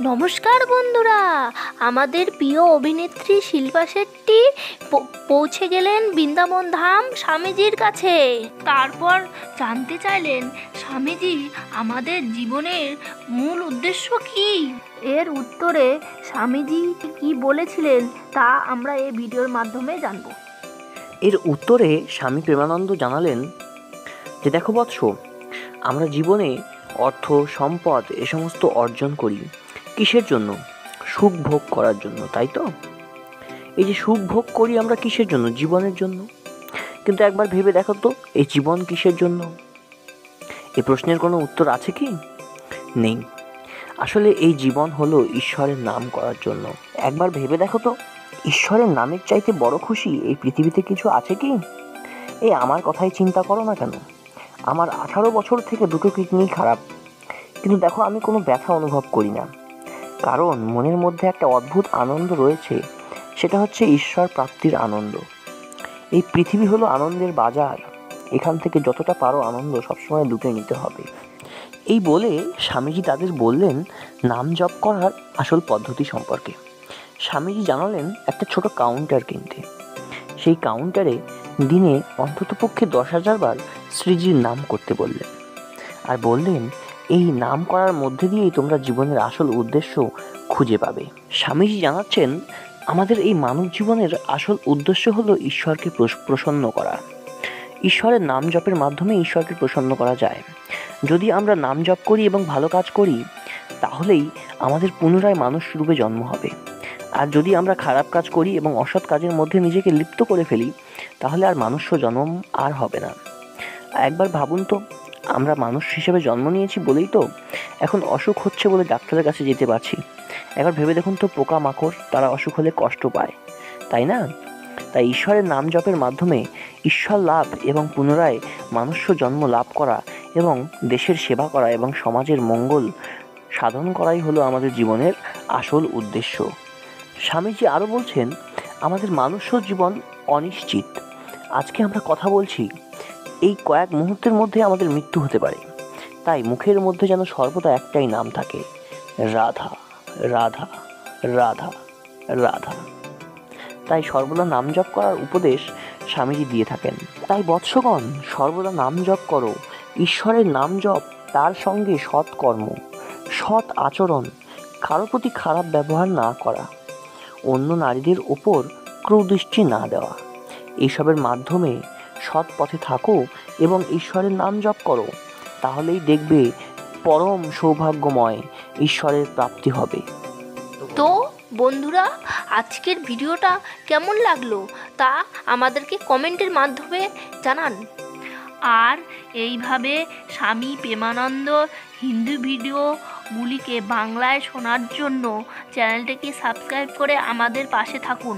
নমস্কার বন্ধুরা, আমাদের প্রিয় অভিনেত্রী শিল্পা শেট্টি পৌঁছে গেলেন বৃন্দাবন ধাম স্বামীজির কাছে। তারপর জানতে চাইলেন স্বামীজি আমাদের জীবনের মূল উদ্দেশ্য কি। এর উত্তরে স্বামীজি কি বলেছিলেন তা আমরা এই ভিডিওর মাধ্যমে জানব। এর উত্তরে স্বামী প্রেমানন্দ জানালেন যে দেখো বৎস, আমরা জীবনে অর্থ সম্পদ এ সমস্ত অর্জন করি কিসের জন্য? সুখ ভোগ করার জন্য, তাই তো? এই যে সুখ ভোগ করি আমরা কিসের জন্য? জীবনের জন্য। কিন্তু একবার ভেবে দেখো তো, এই জীবন কিসের জন্য? এই প্রশ্নের কোনো উত্তর আছে কি? নেই। আসলে এই জীবন হলো ঈশ্বরের নাম করার জন্য। একবার ভেবে দেখো তো, ঈশ্বরের নামের চাইতে বড় খুশি এই পৃথিবীতে কিছু আছে কি? এই আমার কথাই চিন্তা করো না কেন। আমার 18 বছর থেকে দুটো কিডনি খারাপ, কিন্তু দেখো আমি কোনো ব্যথা অনুভব করি না। কারণ মনের মধ্যে একটা অদ্ভুত আনন্দ রয়েছে, সেটা হচ্ছে ঈশ্বর প্রাপ্তির আনন্দ। এই পৃথিবী হলো আনন্দের বাজার, এখান থেকে যতটা পারো আনন্দ সবসময় লুটে নিতে হবে। এই বলে স্বামীজি তাদের বললেন নাম জপ করার আসল পদ্ধতি সম্পর্কে। স্বামীজি জানালেন একটা ছোট কাউন্টার কিনতে। সেই কাউন্টারে দিনে অন্ততপক্ষে 10,000 বার শ্রীজির নাম করতে বললেন। আর বললেন এই নাম করার মধ্যে দিয়েই তোমরা জীবনের আসল উদ্দেশ্য খুঁজে পাবে। স্বামীজি জানাচ্ছেন আমাদের এই মানব জীবনের আসল উদ্দেশ্য হলো ঈশ্বরকে প্রসন্ন করা। ঈশ্বরের নাম জপের মাধ্যমে ঈশ্বরকে প্রসন্ন করা যায়। যদি আমরা নাম জপ করি এবং ভালো কাজ করি, তাহলেই আমাদের পুনরায় মানুষ রূপে জন্ম হবে। আর যদি আমরা খারাপ কাজ করি এবং অসৎ কাজের মধ্যে নিজেকে লিপ্ত করে ফেলি, তাহলে আর মানুষ্য জন্ম আর হবে না। একবার ভাবুন তো, আমরা মানুষ হিসেবে জন্ম নিয়েছি বলেই তো এখন অসুখ হচ্ছে বলে ডাক্তারের কাছে যেতে পারছি। একবার ভেবে দেখুন তো, পোকা মাকড় তারা অসুখ হলে কষ্ট পায়, তাই না? তাই ঈশ্বরের নাম জপের মাধ্যমে ঈশ্বর লাভ এবং পুনরায় মানুষ্য জন্ম লাভ করা এবং দেশের সেবা করা এবং সমাজের মঙ্গল সাধন করাই হলো আমাদের জীবনের আসল উদ্দেশ্য। স্বামীজি আরও বলছেন আমাদের মানুষ্য জীবন অনিশ্চিত। আজকে আমরা কথা বলছি, এই কয়েক মুহূর্তের মধ্যে আমাদের মৃত্যু হতে পারে। তাই মুখের মধ্যে যেন সর্বদা একটাই নাম থাকে, রাধা রাধা রাধা রাধা। তাই সর্বদা নাম জপ করার উপদেশ স্বামীজি দিয়ে থাকেন। তাই বৎসগণ, সর্বদা নাম জপ করো। ঈশ্বরের নাম জপ, তার সঙ্গে সৎকর্ম, সৎ আচরণ, কারো প্রতি খারাপ ব্যবহার না করা, অন্য নারীদের ওপর ক্রুদৃষ্টি না দেওয়া, এইসবের মাধ্যমে সৎ পথে থাকো এবং ঈশ্বরের নাম জপ করো। তাহলেই দেখবে পরম সৌভাগ্যময় ঈশ্বরের প্রাপ্তি হবে। তো বন্ধুরা, আজকের ভিডিওটা কেমন লাগলো তা আমাদেরকে কমেন্টের মাধ্যমে জানান। আর এইভাবে স্বামী প্রেমানন্দ হিন্দু ভিডিওগুলিকে বাংলায় শোনার জন্য চ্যানেলটিকে সাবস্ক্রাইব করে আমাদের পাশে থাকুন।